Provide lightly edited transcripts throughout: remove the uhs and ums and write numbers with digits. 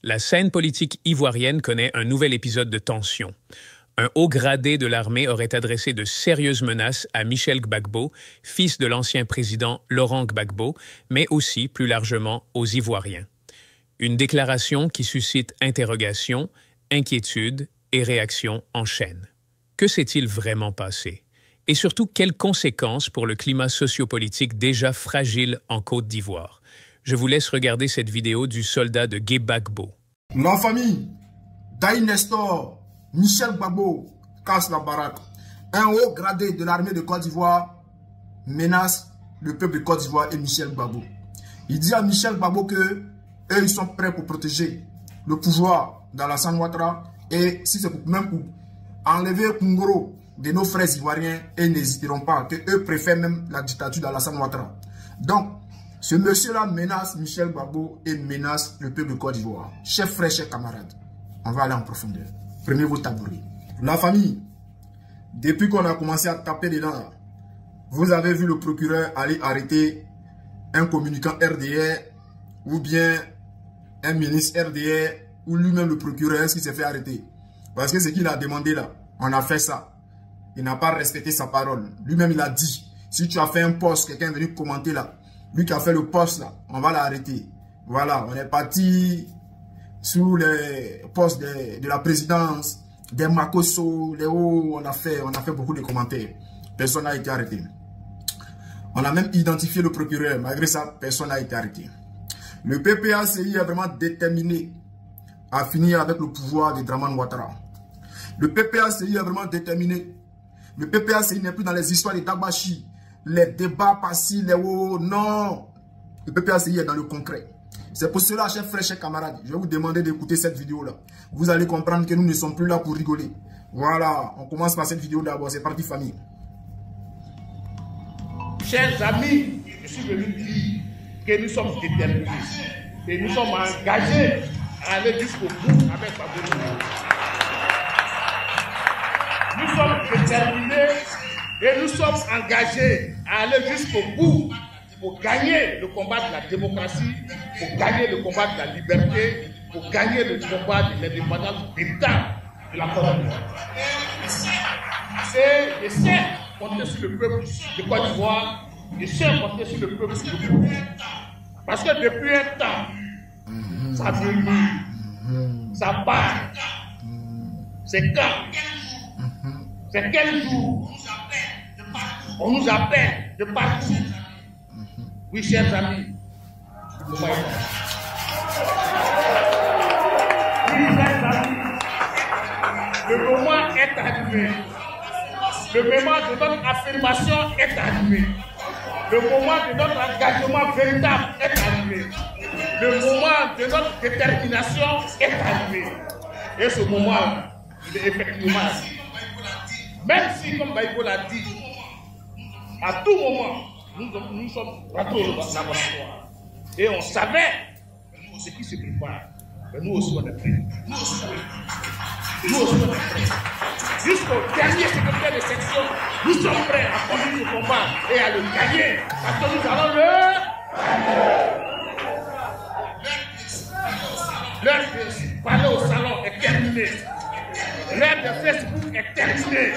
La scène politique ivoirienne connaît un nouvel épisode de tension. Un haut gradé de l'armée aurait adressé de sérieuses menaces à Michel Gbagbo, fils de l'ancien président Laurent Gbagbo, mais aussi, plus largement, aux Ivoiriens. Une déclaration qui suscite interrogations, inquiétudes et réactions en chaîne. Que s'est-il vraiment passé? Et surtout, quelles conséquences pour le climat sociopolitique déjà fragile en Côte d'Ivoire? Je vous laisse regarder cette vidéo du soldat de Gbagbo. La famille Daï Nestor, Michel Gbagbo casse la baraque. Un haut gradé de l'armée de Côte d'Ivoire menace le peuple de Côte d'Ivoire et Michel Gbagbo. Il dit à Michel Gbagbo que eux, ils sont prêts pour protéger le pouvoir dans la San Ouattara et si c'est même pour enlever Kungoro de nos frères ivoiriens, et n'hésiteront pas, que eux préfèrent même la dictature dans la San Ouattara. Donc, ce monsieur-là menace Michel Gbagbo et menace le peuple de Côte d'Ivoire. Chers frères, chers camarades, on va aller en profondeur. Prenez vos tabourets. La famille, depuis qu'on a commencé à taper dedans, vous avez vu le procureur aller arrêter un communicant RDR ou bien un ministre RDR ou lui-même le procureur qui s'est fait arrêter. Parce que ce qu'il a demandé là, on a fait ça. Il n'a pas respecté sa parole. Lui-même, il a dit, si tu as fait un post, quelqu'un est venu commenter là, lui qui a fait le poste là, on va l'arrêter. Voilà, on est parti sous les postes de la présidence, des Makosso, les hauts, on a fait beaucoup de commentaires. Personne n'a été arrêté. On a même identifié le procureur, malgré ça, personne n'a été arrêté. Le PPACI est vraiment déterminé à finir avec le pouvoir de Draman Ouattara. Le PPACI est vraiment déterminé. Le PPACI n'est plus dans les histoires de Dabachi, les débats par-ci, les hauts. Non. Le PPACI est dans le concret. C'est pour cela, chers frères, chers camarades, je vais vous demander d'écouter cette vidéo-là. Vous allez comprendre que nous ne sommes plus là pour rigoler. Voilà, on commence par cette vidéo d'abord. C'est parti, famille. Chers amis, je suis venu dire que nous sommes déterminés, que nous sommes engagés à aller jusqu'au bout avec Gbagbo. Nous sommes déterminés et nous sommes engagés à aller jusqu'au bout pour gagner le combat de la démocratie, pour gagner le combat de la liberté, pour gagner le combat de l'indépendance véritable de la Côte d'Ivoire. C'est les siens compter sur le peuple de Côte d'Ivoire, les siens compter sur le peuple de Côte. Parce que depuis un temps, ça murmure, ça part. C'est quand? C'est quel jour? On nous appelle de partout. Oui, chers amis. Oui, chers amis. Le moment est arrivé. Le moment de notre affirmation est arrivé. Le moment de notre engagement véritable est arrivé. Le moment de notre détermination est arrivé. Et ce moment, il est effectivement arrivé. Même si, comme Gbagbo l'a dit, à tout moment, nous sommes rentrés au laboratoire. Et on savait ce qui se prépare. Mais nous aussi, on est prêts. Nous aussi, on est prêts. Jusqu'au dernier secrétaire de section, nous sommes prêts à conduire ce combat et à le gagner. Parce que nous allons l'heure de parler au salon est terminée. L'heure de Facebook est terminée.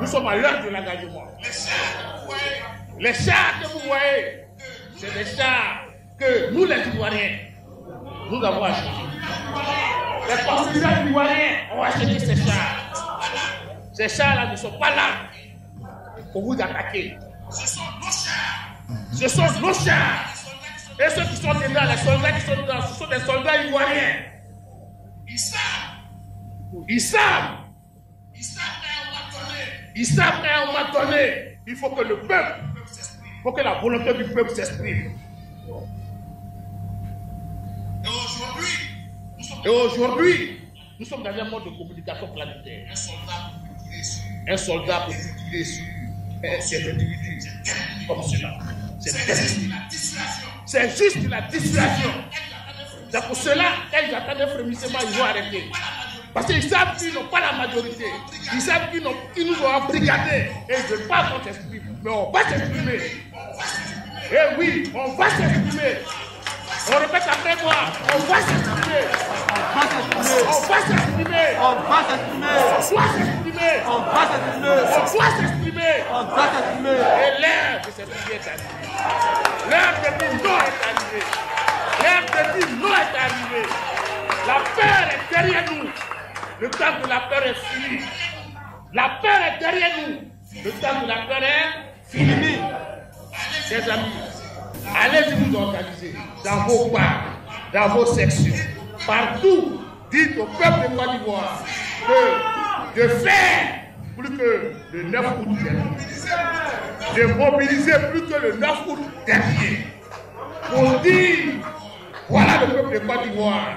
Nous sommes à l'heure de l'engagement. Les chars que vous voyez, c'est des chars que nous, les Ivoiriens, nous avons achetés. Les partisans ivoiriens ont acheté ces chars. Ces chars-là ne sont pas là pour vous attaquer. Ce sont nos chars. Ce sont nos chars. Et ceux qui sont dedans, les soldats qui sont dedans, ce sont des soldats ivoiriens. Ils savent. Ils savent. Ils savent qu'à un moment donné, il faut que le peuple, il faut que la volonté du peuple s'exprime. Et aujourd'hui, nous sommes dans un mode de communication planétaire. Un soldat peut tirer sur cet individu comme cela. C'est juste la dissuasion. C'est pour cela qu'ils attendent un frémissement, ils vont arrêter. Parce qu'ils savent qu'ils n'ont pas la majorité. Ils savent qu'ils nous ont embrigadés. Et ils ne veulent pas qu'on s'exprime. Mais on va s'exprimer. Et oui, on va s'exprimer. On répète après moi. On va s'exprimer. va s'exprimer. On va s'exprimer. On doit s'exprimer. On va s'exprimer. On doit s'exprimer. On va s'exprimer. Et l'heure de s'exprimer est arrivée. L'heure de dire non est arrivée. L'heure de dire non est arrivée. La peur est derrière nous. Le temps de la peur est fini. La peur est derrière nous. Le temps de la peur est fini. Chers amis, allez vous organiser dans vos parcs, dans vos sections, partout. Dites au peuple de Côte d'Ivoire de faire plus que le 9 août dernier. De mobiliser plus que le 9 août dernier. Pour dire, voilà le peuple de Côte d'Ivoire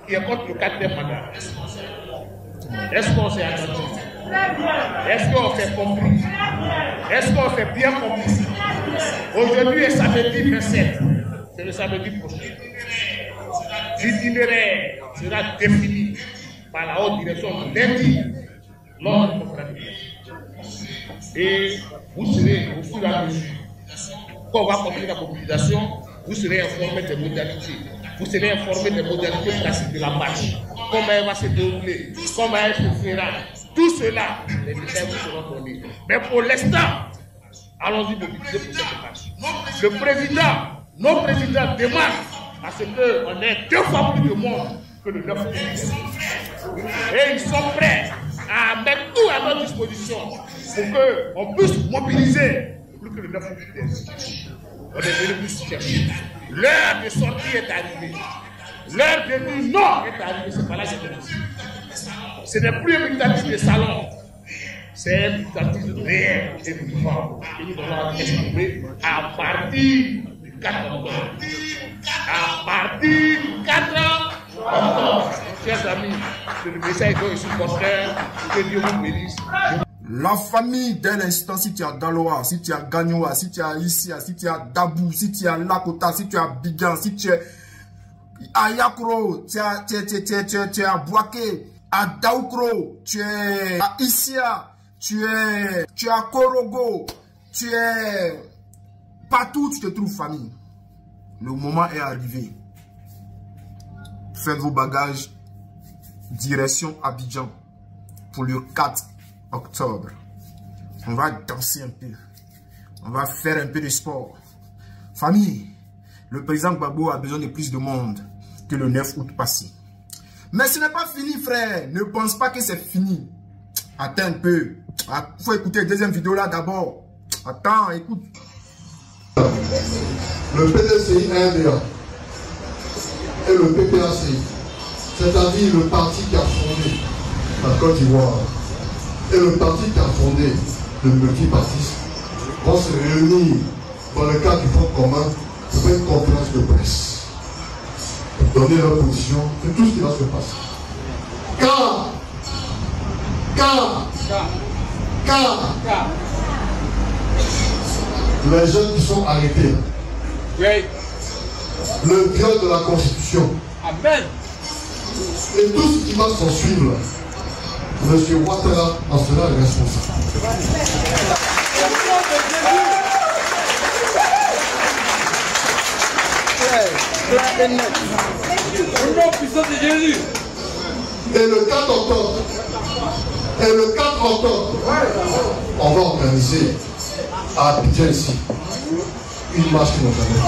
qui est contre le 4e mandat. Est-ce qu'on s'est attendu? Est-ce qu'on s'est compris? Est-ce qu'on s'est bien compris? Aujourd'hui est samedi 27, c'est le samedi prochain. L'itinéraire sera défini par la haute direction lundi lors de notre conférence. Et vous serez au fur et à mesure, quand on va continuer la mobilisation, vous serez informés des modalités. Vous serez informés des modalités pratiques de la marche. Comment elle va se dérouler, comment elle se fera. Tout cela, les détails vous seront donnés. Mais pour l'instant, allons-y mobiliser pour cette marche. Le président, nos présidents demandent à ce qu'on ait 2 fois plus de monde que le 9 août. Et ils sont prêts à mettre tout à notre disposition pour qu'on puisse mobiliser plus que le 9 août. On est venu plus chercher. L'heure de sortie est arrivée. L'heure de dire non est arrivée. C'est pas là que c'est. Ce n'est plus un militantisme de salon. C'est un militantisme réel et vivant que nous devons exprimer à partir du 4 octobre. À partir du 4 octobre. Chers amis, c'est le message que je suis porteur. Que Dieu vous bénisse. La famille, dès l'instant, si tu as Daloa, si tu as Gagnoa, si tu as Issia, si tu as Dabou, si tu as Lakota, si tu as Bigan, si tu es Ayakro, tu as Bouaké, à Daoukro, tu es à Issia, tu es à Korogo, tu es partout où tu te trouves, famille. Le moment est arrivé. Faites vos bagages, direction Abidjan pour le 4 octobre. On va danser un peu. On va faire un peu de sport. Famille, le président Gbagbo a besoin de plus de monde que le 9 août passé. Mais ce n'est pas fini, frère. Ne pense pas que c'est fini. Attends un peu. Il faut écouter la deuxième vidéo là d'abord. Attends, écoute. Le PDCI RDA et le PPAC, c'est-à-dire le parti qui a fondé la Côte d'Ivoire et le parti qui a fondé le multipartisme, vont se réunir dans le cadre du Front commun pour une conférence de presse, pour donner leur position sur tout ce qui va se passer. Car les jeunes qui sont arrêtés, le viol de la Constitution, Amen. et tout ce qui va s'en suivre, M. Ouattara en sera responsable. Au nom puissant de Jésus. Et le 4 octobre, on va organiser à Abidjan ici une marche qui nous amène.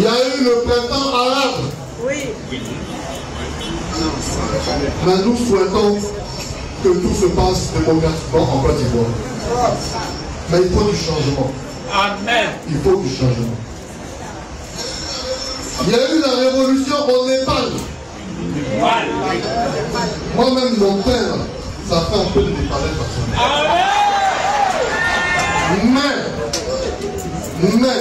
Il y a eu le printemps arabe. Oui. Mais nous souhaitons que tout se passe démocratiquement en Côte d'Ivoire. Mais il faut du changement. Amen. Il faut du changement. Il y a eu la révolution au Népal. Moi-même, mon père, ça fait un peu de décalage personnel. Mais,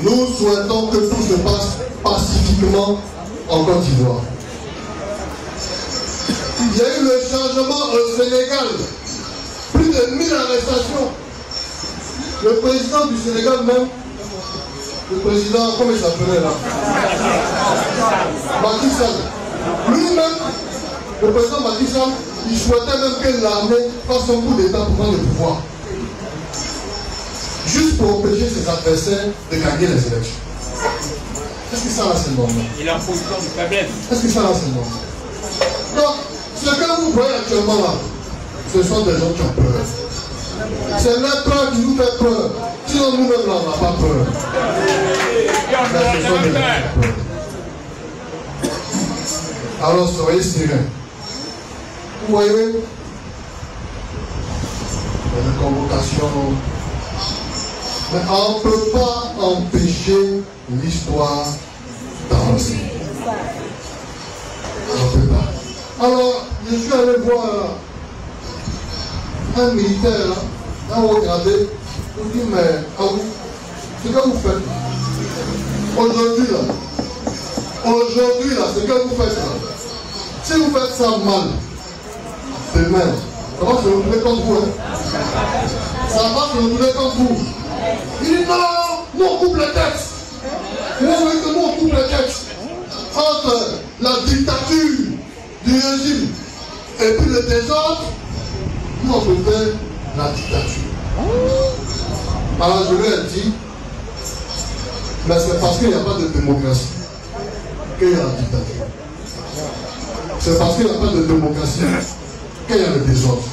nous souhaitons que tout se passe pacifiquement en Côte d'Ivoire. Il y a eu le changement au Sénégal. Plus de 1000 arrestations. Le président du Sénégal même, le président, comment il s'appelait là? Macky Sall. Lui-même, le président Macky Sall, il souhaitait même que l'armée fasse un coup d'État pour prendre le pouvoir. Juste pour empêcher ses adversaires de gagner les élections. Est-ce que ça là c'est normal? Il a un position de faiblesse. Est-ce que ça là c'est normal? Donc, ce que vous voyez actuellement là, ce sont des gens qui ont peur. C'est leur peur qui nous fait peur. Sinon nous-mêmes là, on n'a pas peur. Mais ce sont des gens qui ont peur. Alors soyez sereins. Vous voyez, il y a des convocations. Mais on ne peut pas empêcher l'histoire d'avancer. On ne peut pas. Alors, je suis allé voir un militaire, là, regardez, il me dit, mais ce que vous faites aujourd'hui là, ce que vous faites là, si vous faites ça mal, demain, ça va se retrouver contre vous. Hein? Ça va se retrouver contre vous. Il dit non, nous on coupe les têtes. Vous voyez que nous on coupe les têtes entre la dictature du régime et puis le désordre. Nous on peut faire la dictature. Alors je lui ai dit, mais c'est parce qu'il n'y a pas de démocratie qu'il y a la dictature. C'est parce qu'il n'y a pas de démocratie qu'il y a le désordre.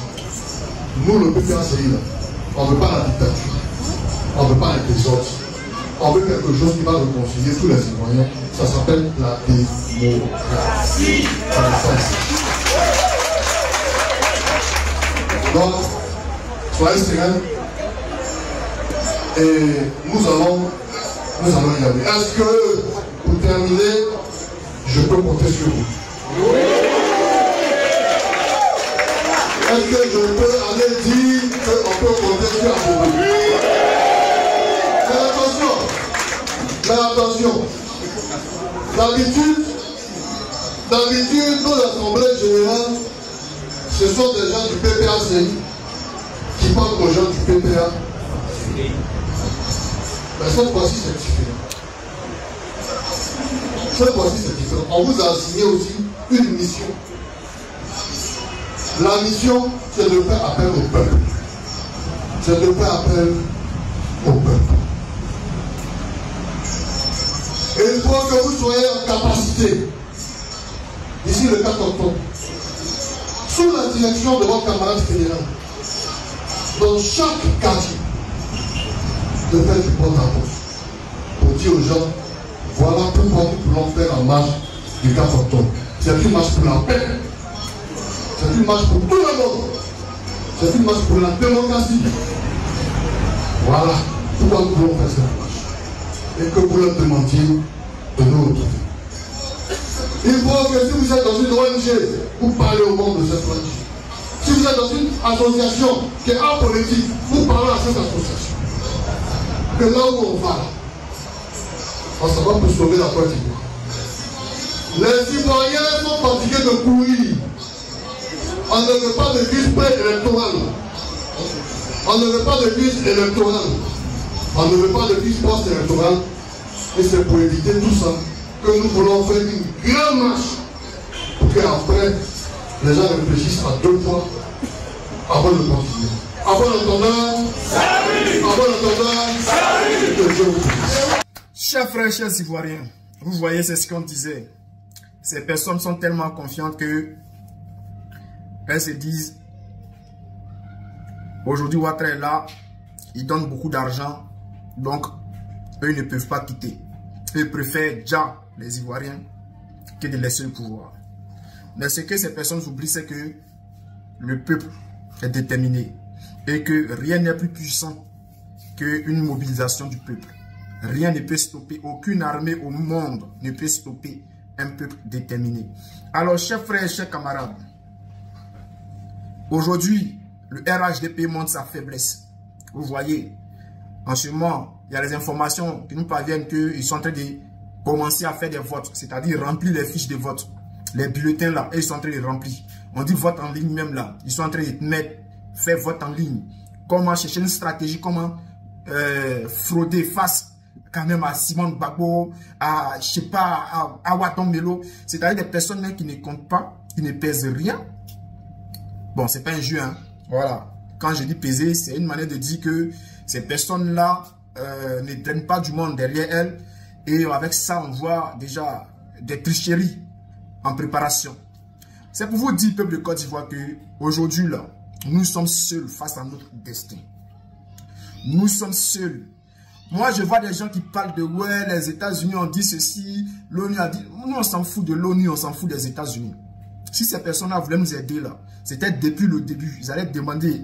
Nous le PPACI là, on ne veut pas la dictature. On ne veut pas les désordres. On veut quelque chose qui va réconcilier tous les citoyens. Ça s'appelle la démocratie. Donc, soyez sereins. Et nous allons y aller. Est-ce que, pour terminer, je peux compter sur vous? Est-ce que je peux aller dire qu'on peut compter sur vous? Mais attention, d'habitude, nos assemblées générales, ce sont des gens du PPACI qui parlent aux gens du PPA. Mais cette fois-ci, c'est différent. Cette fois-ci, c'est différent. On vous a assigné aussi une mission. La mission, c'est de faire appel au peuple. C'est de faire appel au peuple. Et il faut que vous soyez en capacité, ici le 4 octobre, sous la direction de votre camarade fédéral, dans chaque quartier, de faire du porte-à-porte pour dire aux gens, voilà pourquoi nous voulons faire la marche du 4 octobre. C'est une marche pour la paix, c'est une marche pour tout le monde, c'est une marche pour la démocratie. Voilà pourquoi nous voulons faire cette marche. Et que vous leur demandiez de nous retrouver. Il faut que si vous êtes dans une ONG, vous parlez au monde de cette ONG. Si vous êtes dans une association qui est apolitique, vous parlez à cette association. Que là où on va, on s'en va pour sauver la Côte d'Ivoire. Les Ivoiriens sont fatigués de courir. On ne veut pas de crise pré-électorale. On ne veut pas de crise électorale. On ne veut pas de crise post-électorale. Et c'est pour éviter tout ça que nous voulons faire une grande marche pour qu'après, les gens réfléchissent à deux fois avant de continuer. Avant l'entendeur, que Dieu vous bénisse. Chers frères, chers Ivoiriens, vous voyez, c'est ce qu'on disait. Ces personnes sont tellement confiantes que elles se disent, aujourd'hui Ouattara est là, il donne beaucoup d'argent, donc eux ne peuvent pas quitter. Ils préfèrent déjà les Ivoiriens que de laisser le pouvoir. Mais ce que ces personnes oublient, c'est que le peuple est déterminé et que rien n'est plus puissant qu'une mobilisation du peuple. Rien ne peut stopper, aucune armée au monde ne peut stopper un peuple déterminé. Alors, chers frères, chers camarades, aujourd'hui, le RHDP montre sa faiblesse. Vous voyez, en ce moment, il y a les informations qui nous parviennent qu'ils sont en train de commencer à faire des votes, c'est-à-dire remplir les fiches de vote, les bulletins là, et ils sont en train de remplir. On dit vote en ligne même là, ils sont en train de mettre, faire vote en ligne. Comment chercher une stratégie, comment frauder face quand même à Simon Gbagbo, à, je sais pas, à Waton Melo, c'est-à-dire des personnes même qui ne comptent pas, qui ne pèsent rien. Bon, c'est pas un jeu, hein. Voilà. Quand je dis peser, c'est une manière de dire que ces personnes-là ne drainent pas du monde derrière elles. Et avec ça, on voit déjà des tricheries en préparation. C'est pour vous dire, peuple de Côte d'Ivoire, qu'aujourd'hui, là, nous sommes seuls face à notre destin. Nous sommes seuls. Moi, je vois des gens qui parlent de ouais, les États-Unis ont dit ceci, l'ONU a dit. Nous, on s'en fout de l'ONU, on s'en fout des États-Unis. Si ces personnes-là voulaient nous aider, là, c'était depuis le début. Ils allaient demander,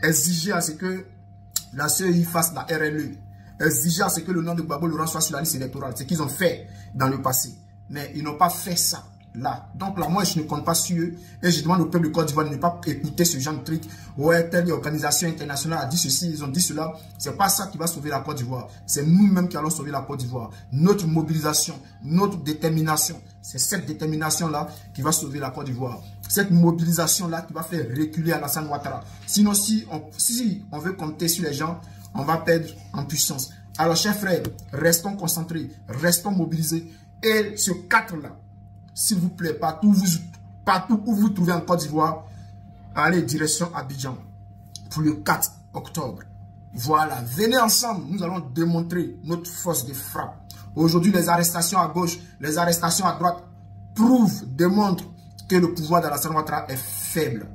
exiger à ce que la CEI fasse la RLE, exiger à ce que le nom de Gbagbo Laurent soit sur la liste électorale. C'est ce qu'ils ont fait dans le passé. Mais ils n'ont pas fait ça. Là. Donc là, moi, je ne compte pas sur eux. Et je demande au peuple de Côte d'Ivoire de ne pas écouter ce genre de truc. Ouais, telle organisation internationale a dit ceci, ils ont dit cela. C'est pas ça qui va sauver la Côte d'Ivoire. C'est nous-mêmes qui allons sauver la Côte d'Ivoire. Notre mobilisation, notre détermination. C'est cette détermination-là qui va sauver la Côte d'Ivoire. Cette mobilisation-là qui va faire reculer Alassane Ouattara. Sinon, si on veut compter sur les gens, on va perdre en puissance. Alors, chers frères, restons concentrés, restons mobilisés. Et ce 4-là, s'il vous plaît, partout où vous trouvez en Côte d'Ivoire, allez direction Abidjan pour le 4 octobre. Voilà, venez ensemble, nous allons démontrer notre force de frappe. Aujourd'hui, les arrestations à gauche, les arrestations à droite démontrent que le pouvoir d'Alassane Ouattara est faible.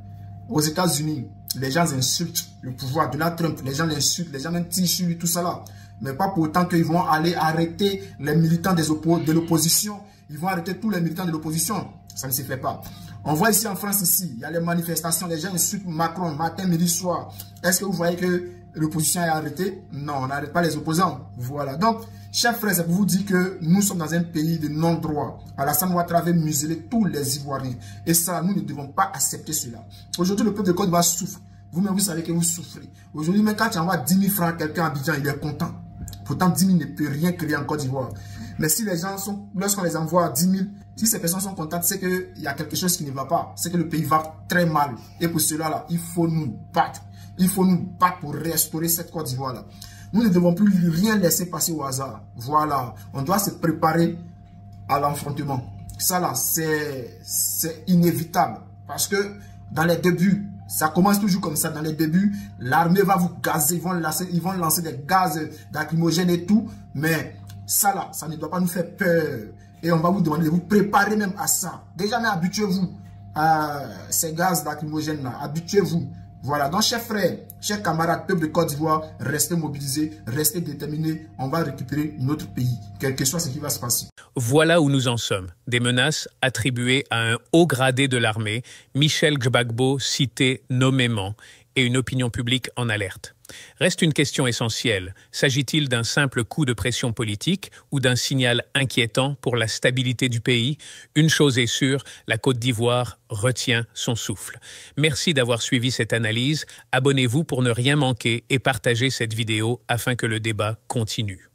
Aux États-Unis, les gens insultent le pouvoir de Donald Trump, les gens l'insultent, les gens même tirent sur lui, tout ça là. Mais pas pour autant qu'ils vont aller arrêter les militants de l'opposition. Ils vont arrêter tous les militants de l'opposition. Ça ne se fait pas. On voit ici en France, ici, il y a les manifestations, les gens insultent Macron, matin, midi, soir. Est-ce que vous voyez que l'opposition est arrêtée? Non, on n'arrête pas les opposants. Voilà. Donc, chers frères, c'est pour vous dire que nous sommes dans un pays de non-droit. Alassane Ouattara avait muselé tous les Ivoiriens. Et ça, nous ne devons pas accepter cela. Aujourd'hui, le peuple de Côte d'Ivoire souffre. Vous-même, vous savez que vous souffrez. Aujourd'hui, même quand tu envoies 10 000 francs à quelqu'un à Abidjan, il est content. Pourtant, 10 000 ne peut rien créer en Côte d'Ivoire. Mais si les gens sont, lorsqu'on les envoie à 10 000, si ces personnes sont contentes, c'est qu'il y a quelque chose qui ne va pas. C'est que le pays va très mal. Et pour cela, là, il faut nous battre. Il faut nous battre pour restaurer cette Côte d'Ivoire-là. Nous ne devons plus rien laisser passer au hasard. Voilà. On doit se préparer à l'affrontement. Ça, là, c'est inévitable. Parce que dans les débuts, ça commence toujours comme ça. Dans les débuts, l'armée va vous gazer. Ils vont lancer des gaz lacrymogènes et tout. Mais ça là, ça ne doit pas nous faire peur. Et on va vous demander de vous préparer même à ça. Déjà, mais habituez-vous à ces gaz lacrymogènes là. Habituez-vous. Voilà. Donc, chers frères, chers camarades, peuple de Côte d'Ivoire, restez mobilisés, restez déterminés. On va récupérer notre pays, quel que soit ce qui va se passer. Voilà où nous en sommes. Des menaces attribuées à un haut gradé de l'armée, Michel Gbagbo cité nommément, et une opinion publique en alerte. Reste une question essentielle. S'agit-il d'un simple coup de pression politique ou d'un signal inquiétant pour la stabilité du pays? Une chose est sûre, la Côte d'Ivoire retient son souffle. Merci d'avoir suivi cette analyse. Abonnez-vous pour ne rien manquer et partagez cette vidéo afin que le débat continue.